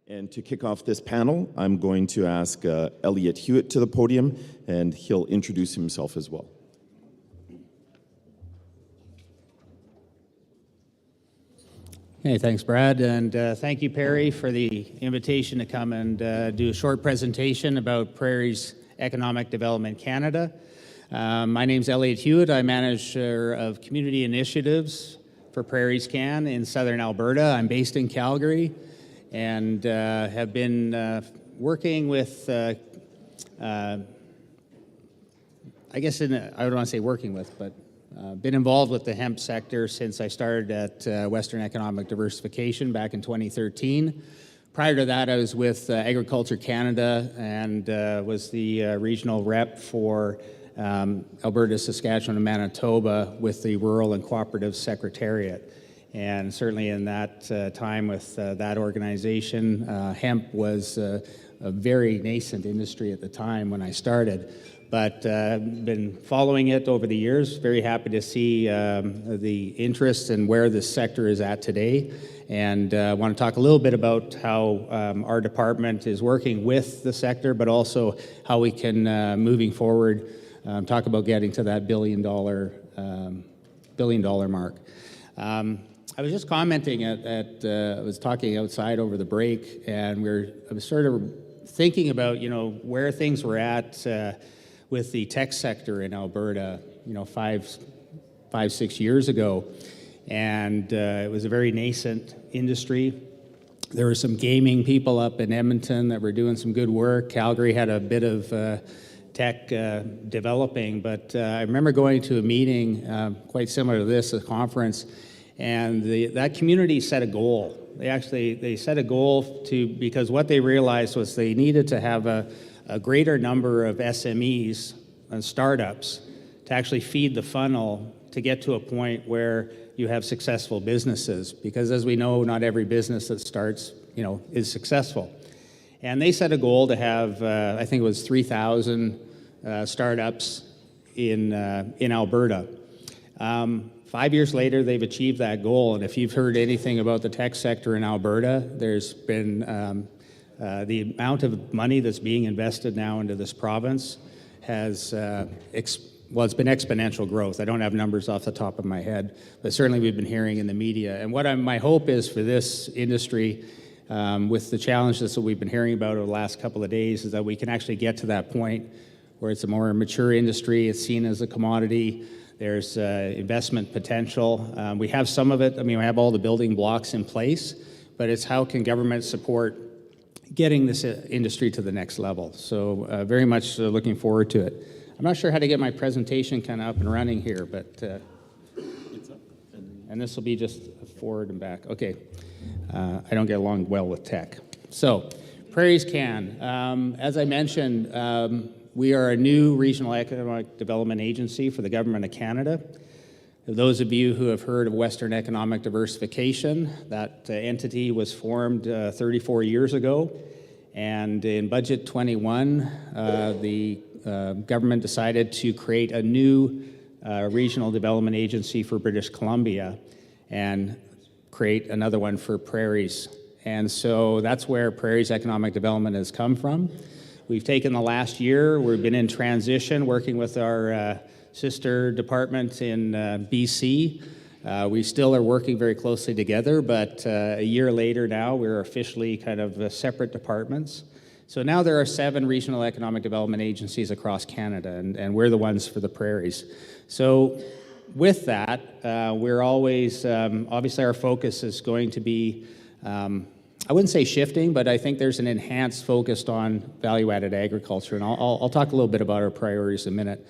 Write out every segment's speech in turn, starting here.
And to kick off this panel, I'm going to ask Elliot Hewitt to the podium, and he'll introduce himself as well. Hey, thanks, Brad, and thank you, Perry, for the invitation to come and do a short presentation about Prairie's Economic Development Canada. My name's Elliot Hewitt. I'm manager of community initiatives for Prairie's Can in southern Alberta. I'm based in Calgary and have been working with, I don't want to say working with, but been involved with the hemp sector since I started at Western Economic Diversification back in 2013. Prior to that, I was with Agriculture Canada and was the regional rep for Alberta, Saskatchewan, and Manitoba with the Rural and Cooperative Secretariat. And certainly in that time with that organization, hemp was a very nascent industry at the time when I started. But been following it over the years. Very happy to see the interest and where this sector is at today. And I want to talk a little bit about how our department is working with the sector, but also how we can, moving forward, talk about getting to that billion dollar mark. I was just commenting I was talking outside over the break, and I was sort of thinking about, where things were at with the tech sector in Alberta, 5-6 years ago. And it was a very nascent industry. There were some gaming people up in Edmonton that were doing some good work. Calgary had a bit of tech developing, but I remember going to a meeting quite similar to this, a conference, and that community set a goal. They set a goal because what they realized was they needed to have a greater number of SMEs and startups to actually feed the funnel to get to a point where you have successful businesses. Because as we know, not every business that starts, is successful. And they set a goal to have, I think it was 3,000 startups in Alberta. 5 years later, they've achieved that goal. And if you've heard anything about the tech sector in Alberta, there's been the amount of money that's being invested now into this province has, it's been exponential growth. I don't have numbers off the top of my head, but certainly we've been hearing in the media. And what my hope is for this industry, with the challenges that we've been hearing about over the last couple of days, is that we can actually get to that point where it's a more mature industry, it's seen as a commodity, there's investment potential. We have some of it, we have all the building blocks in place, but it's how can government support getting this industry to the next level. So very much looking forward to it. I'm not sure how to get my presentation kind of up and running here, but it's up. And this will be just forward and back. Okay, I don't get along well with tech. So Prairie's Can, as I mentioned, we are a new regional economic development agency for the Government of Canada. Those of you who have heard of Western Economic Diversification, that entity was formed 34 years ago. And in Budget 21, the government decided to create a new regional development agency for British Columbia and create another one for Prairies. And so that's where Prairie's Economic Development has come from. We've taken the last year, we've been in transition working with our sister department in BC. We still are working very closely together, but a year later now, we're officially kind of separate departments. So now there are 7 regional economic development agencies across Canada, and we're the ones for the Prairies. So with that, we're always, obviously our focus is going to be, I wouldn't say shifting, but I think there's an enhanced focus on value-added agriculture, and I'll talk a little bit about our priorities in a minute.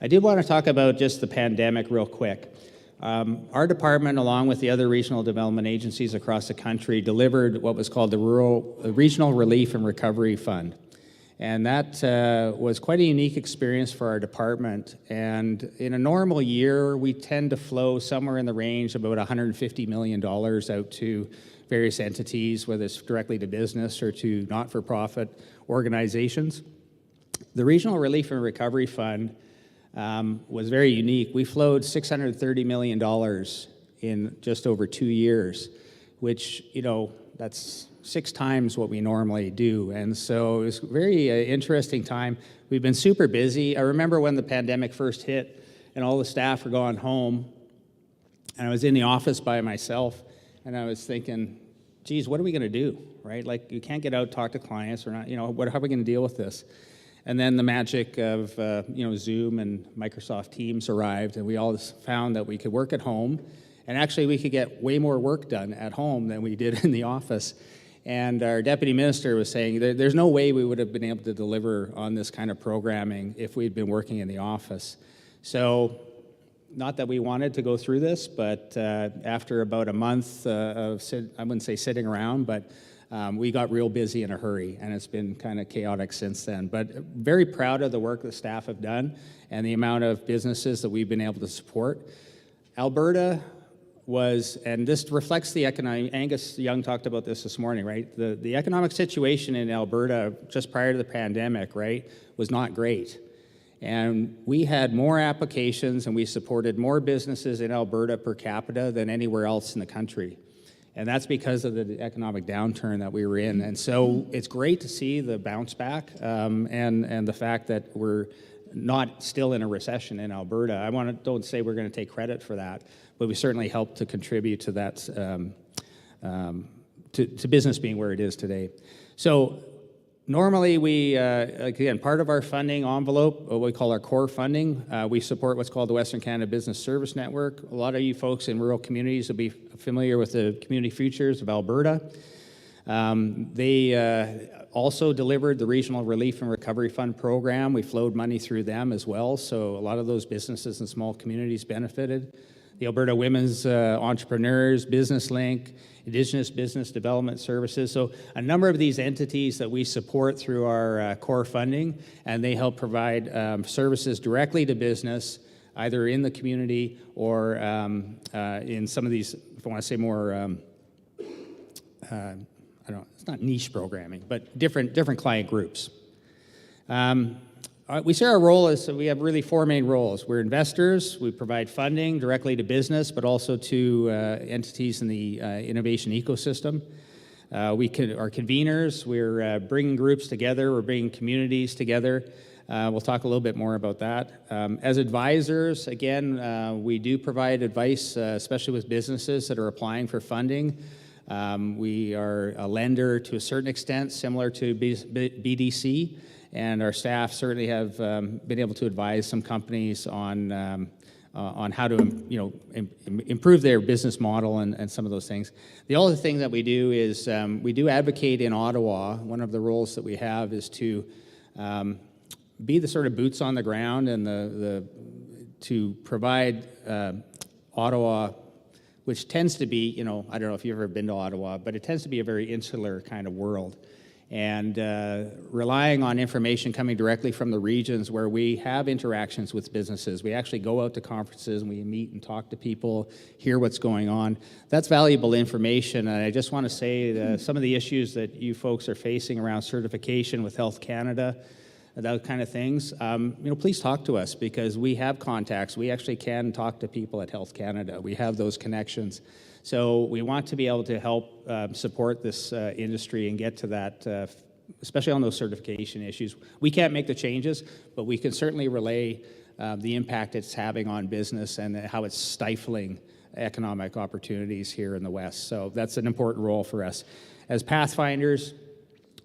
I did want to talk about just the pandemic real quick. Our department, along with the other regional development agencies across the country, delivered what was called the Regional Relief and Recovery Fund. And that was quite a unique experience for our department. And in a normal year, we tend to flow somewhere in the range of about $150 million out to various entities, whether it's directly to business or to not-for-profit organizations. The Regional Relief and Recovery Fund was very unique. We flowed $630 million in just over 2 years, which, that's six times what we normally do. And so it was a very interesting time. We've been super busy. I remember when the pandemic first hit and all the staff were going home, and I was in the office by myself, and I was thinking, geez, what are we going to do, right? Like, you can't get out, talk to clients, or not, how are we going to deal with this? And then the magic of, Zoom and Microsoft Teams arrived, and we all found that we could work at home, and actually we could get way more work done at home than we did in the office. And our deputy minister was saying there's no way we would have been able to deliver on this kind of programming if we'd been working in the office. So, not that we wanted to go through this, but after about a month of, I wouldn't say sitting around, but we got real busy in a hurry, and it's been kind of chaotic since then. But very proud of the work the staff have done and the amount of businesses that we've been able to support. Alberta was, and this reflects the economic, Angus Young talked about this morning, right? The economic situation in Alberta just prior to the pandemic, right, was not great. And we had more applications and we supported more businesses in Alberta per capita than anywhere else in the country. And that's because of the economic downturn that we were in. And so it's great to see the bounce back and the fact that we're not still in a recession in Alberta. Don't say we're going to take credit for that, but we certainly helped to contribute to that, to business being where it is today. So normally we, again, part of our funding envelope, what we call our core funding, we support what's called the Western Canada Business Service Network. A lot of you folks in rural communities will be familiar with the Community Futures of Alberta. They also delivered the Regional Relief and Recovery Fund program. We flowed money through them as well, so a lot of those businesses and small communities benefited. The Alberta Women's Entrepreneurs, Business Link, Indigenous Business Development Services. So a number of these entities that we support through our core funding, and they help provide services directly to business, either in the community or in some of these, if I want to say more, it's not niche programming, but different client groups. We see our role as, we have really four main roles. We're investors, we provide funding directly to business, but also to entities in the innovation ecosystem. We are conveners, we're bringing groups together, we're bringing communities together. We'll talk a little bit more about that. As advisors, again, we do provide advice, especially with businesses that are applying for funding. We are a lender to a certain extent, similar to BDC, and our staff certainly have been able to advise some companies on how to improve their business model and some of those things. The other thing that we do is we do advocate in Ottawa. One of the roles that we have is to be the sort of boots on the ground and to provide Ottawa, which tends to be, I don't know if you've ever been to Ottawa, but it tends to be a very insular kind of world. And relying on information coming directly from the regions where we have interactions with businesses. We actually go out to conferences and we meet and talk to people, hear what's going on. That's valuable information, and I just want to say that some of the issues that you folks are facing around certification with Health Canada, that kind of things, please talk to us, because we have contacts. We actually can talk to people at Health Canada. We have those connections. So we want to be able to help support this industry and get to that, especially on those certification issues. We can't make the changes, but we can certainly relay the impact it's having on business and how it's stifling economic opportunities here in the West. So that's an important role for us. As Pathfinders,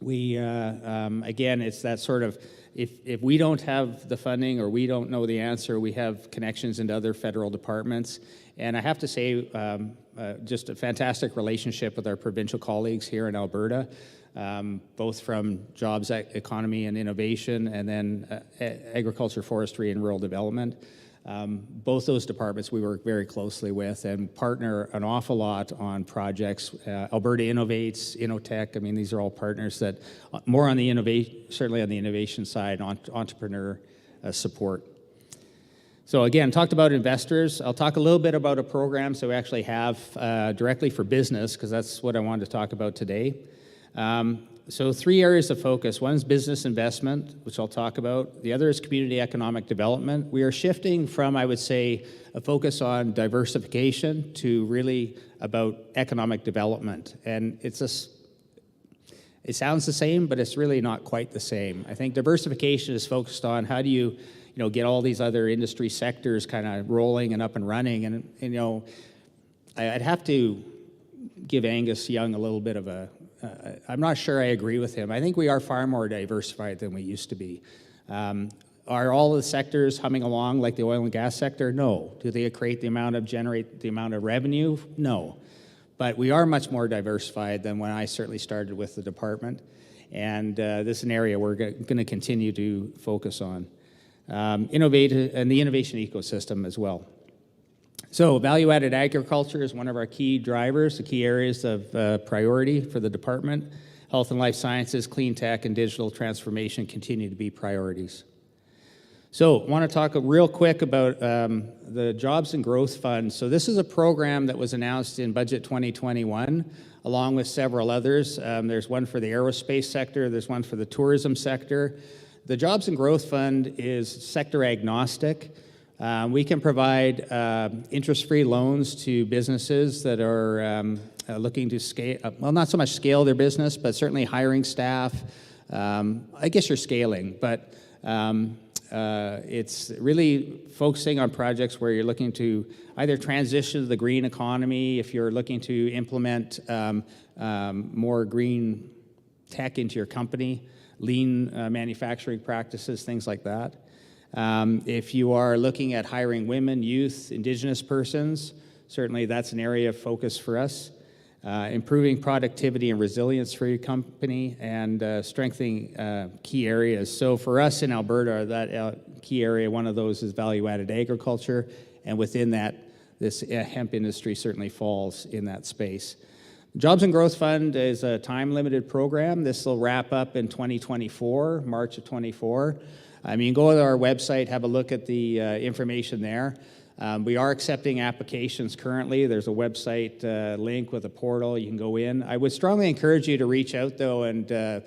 we, again, it's that sort of, if we don't have the funding or we don't know the answer, we have connections into other federal departments. And I have to say, just a fantastic relationship with our provincial colleagues here in Alberta, both from jobs, economy, and innovation, and then agriculture, forestry, and rural development. Both those departments we work very closely with and partner an awful lot on projects. Alberta Innovates, Innotech, these are all partners that, more on the certainly on the innovation side, entrepreneur support. So again, talked about investors. I'll talk a little bit about a program so we actually have directly for business, because that's what I wanted to talk about today. So three areas of focus. One is business investment, which I'll talk about. The other is community economic development. We are shifting from, I would say, a focus on diversification to really about economic development. And it's It sounds the same, but it's really not quite the same. I think diversification is focused on how do you get all these other industry sectors kind of rolling and up and running. And I'd have to give Angus Young a little bit of I'm not sure I agree with him. I think we are far more diversified than we used to be. Are all the sectors humming along like the oil and gas sector? No. Do they generate the amount of revenue? No. But we are much more diversified than when I certainly started with the department. And this is an area we're going to continue to focus on. Innovate and the innovation ecosystem as well. So value-added agriculture is one of our key drivers, the key areas of priority for the department. Health and life sciences, clean tech, and digital transformation continue to be priorities. So I want to talk real quick about the Jobs and Growth Fund. So this is a program that was announced in Budget 2021, along with several others. There's one for the aerospace sector, there's one for the tourism sector. The Jobs and Growth Fund is sector agnostic. We can provide interest-free loans to businesses that are looking to scale, well, not so much scale their business, but certainly hiring staff. I guess you're scaling, but it's really focusing on projects where you're looking to either transition to the green economy, if you're looking to implement more green tech into your company, lean manufacturing practices, things like that. If you are looking at hiring women, youth, Indigenous persons, certainly that's an area of focus for us. Improving productivity and resilience for your company, and strengthening key areas. So for us in Alberta, that key area, one of those is value-added agriculture, and within that, this hemp industry certainly falls in that space. Jobs and Growth Fund is a time-limited program. This will wrap up in 2024, March of 24. You can go to our website, have a look at the information there. We are accepting applications currently. There's a website link with a portal. You can go in. I would strongly encourage you to reach out, though, and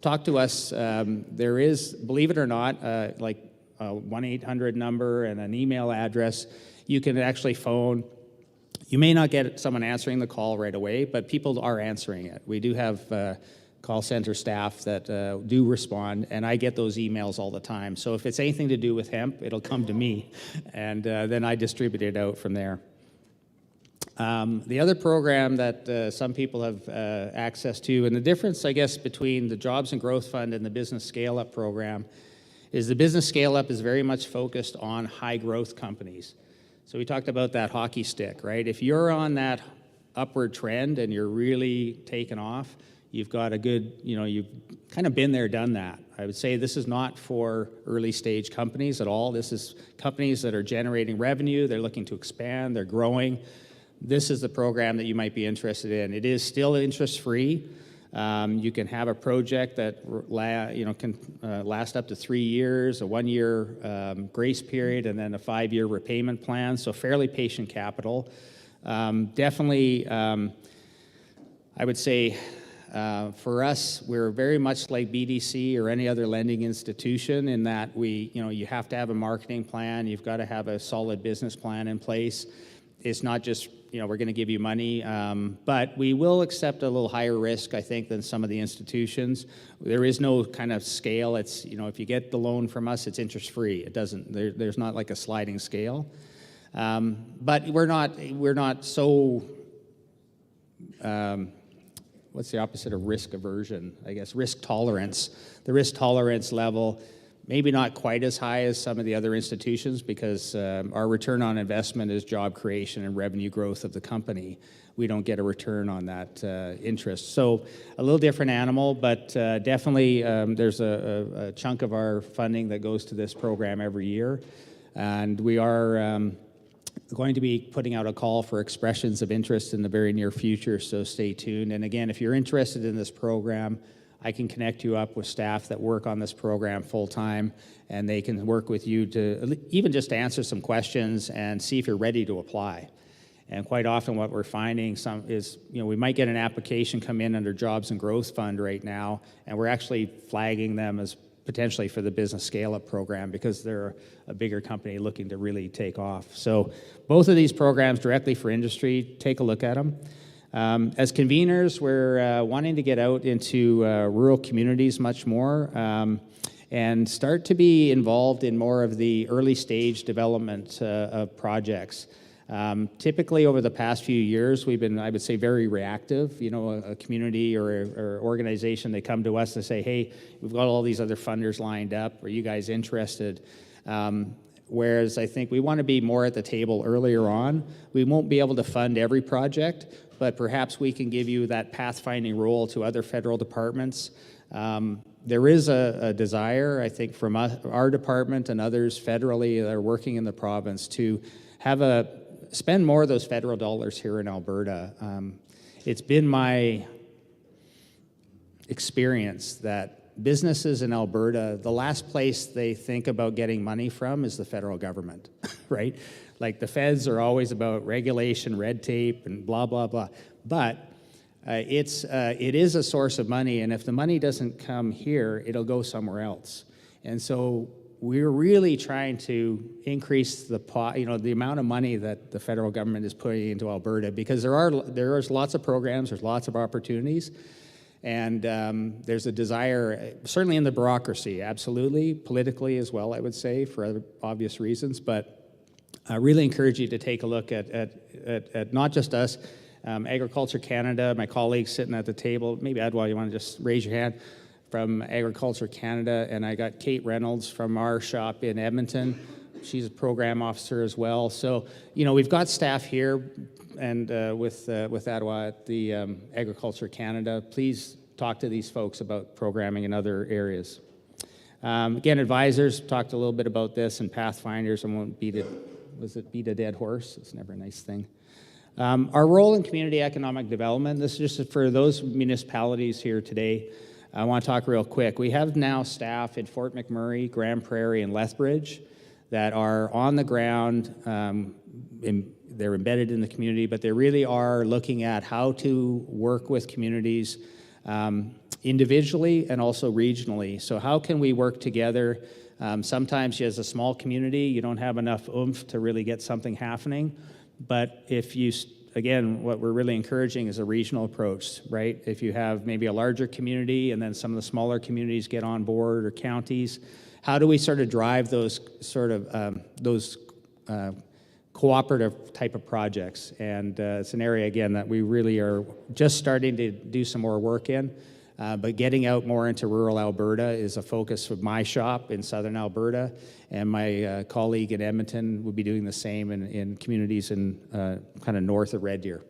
talk to us. There is, believe it or not, like a 1-800 number and an email address. You can actually phone. You may not get someone answering the call right away, but people are answering it. We do have call center staff that do respond, and I get those emails all the time. So if it's anything to do with hemp, it'll come to me, and then I distribute it out from there. The other program that some people have access to, and the difference, I guess, between the Jobs and Growth Fund and the Business Scale-Up program is the Business Scale-Up is very much focused on high-growth companies. So we talked about that hockey stick, right? If you're on that upward trend and you're really taking off, you've got a good, you've kind of been there, done that. I would say this is not for early stage companies at all. This is companies that are generating revenue, they're looking to expand, they're growing. This is the program that you might be interested in. It is still interest-free. You can have a project that can last up to 3 years, a 1-year grace period, and then a 5-year repayment plan, so fairly patient capital. Definitely, I would say, for us, we're very much like BDC or any other lending institution in that you have to have a marketing plan, you've got to have a solid business plan in place. It's not just, we're going to give you money, but we will accept a little higher risk, I think, than some of the institutions. There is no kind of scale. It's, if you get the loan from us, it's interest-free. It doesn't, there's not like a sliding scale. But we're not so, what's the opposite of risk aversion? I guess risk tolerance. The risk tolerance level, maybe not quite as high as some of the other institutions because our return on investment is job creation and revenue growth of the company. We don't get a return on that interest. So a little different animal, but definitely there's a chunk of our funding that goes to this program every year. And we are going to be putting out a call for expressions of interest in the very near future, so stay tuned. And again, if you're interested in this program, I can connect you up with staff that work on this program full-time, and they can work with you to even just answer some questions and see if you're ready to apply. And quite often what we're finding is, we might get an application come in under Jobs and Growth Fund right now, and we're actually flagging them as potentially for the Business Scale-Up program because they're a bigger company looking to really take off. So both of these programs directly for industry, take a look at them. As conveners, we're wanting to get out into rural communities much more and start to be involved in more of the early stage development of projects. Typically, over the past few years, we've been, I would say, very reactive. You know, a community or organization, they come to us and say, hey, we've got all these other funders lined up. Are you guys interested? Whereas I think we want to be more at the table earlier on. We won't be able to fund every project, but perhaps we can give you that pathfinding role to other federal departments. There is a desire, I think, from our department and others federally that are working in the province to spend more of those federal dollars here in Alberta. It's been my experience that businesses in Alberta, the last place they think about getting money from is the federal government, right? Like the feds are always about regulation, red tape, and blah, blah, blah. But it is a source of money, and if the money doesn't come here, it'll go somewhere else. And so we're really trying to increase the amount of money that the federal government is putting into Alberta, because there's lots of programs, there's lots of opportunities, and there's a desire, certainly in the bureaucracy, absolutely, politically as well, I would say, for other obvious reasons, but I really encourage you to take a look at not just us, Agriculture Canada, my colleagues sitting at the table, maybe Adwa, you want to just raise your hand, from Agriculture Canada, and I got Kate Reynolds from our shop in Edmonton. She's a program officer as well. So, you know, we've got staff here, and with Adwa at the Agriculture Canada. Please talk to these folks about programming in other areas. Again, advisors, talked a little bit about this, and pathfinders. I won't beat a dead horse? It's never a nice thing. Our role in community economic development, this is just for those municipalities here today. I want to talk real quick. We have now staff in Fort McMurray, Grand Prairie, and Lethbridge that are on the ground. They're embedded in the community, but they really are looking at how to work with communities individually and also regionally. So how can we work together? Sometimes as a small community, you don't have enough oomph to really get something happening. But if you, again, what we're really encouraging is a regional approach, right? If you have maybe a larger community and then some of the smaller communities get on board, or counties, how do we sort of drive those cooperative type of projects? And it's an area, again, that we really are just starting to do some more work in. But getting out more into rural Alberta is a focus of my shop in southern Alberta, and my colleague in Edmonton will be doing the same in communities in kind of north of Red Deer.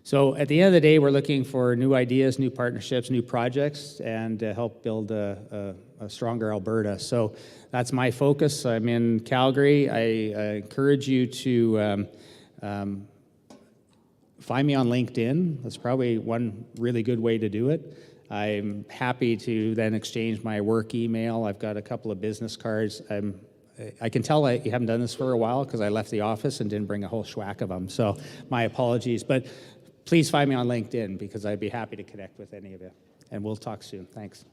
So at the end of the day, we're looking for new ideas, new partnerships, new projects, and to help build a stronger Alberta. So that's my focus. I'm in Calgary. I encourage you to find me on LinkedIn. That's probably one really good way to do it. I'm happy to then exchange my work email. I've got a couple of business cards. I can tell you haven't done this for a while because I left the office and didn't bring a whole schwack of them. So my apologies. But please find me on LinkedIn because I'd be happy to connect with any of you. And we'll talk soon. Thanks.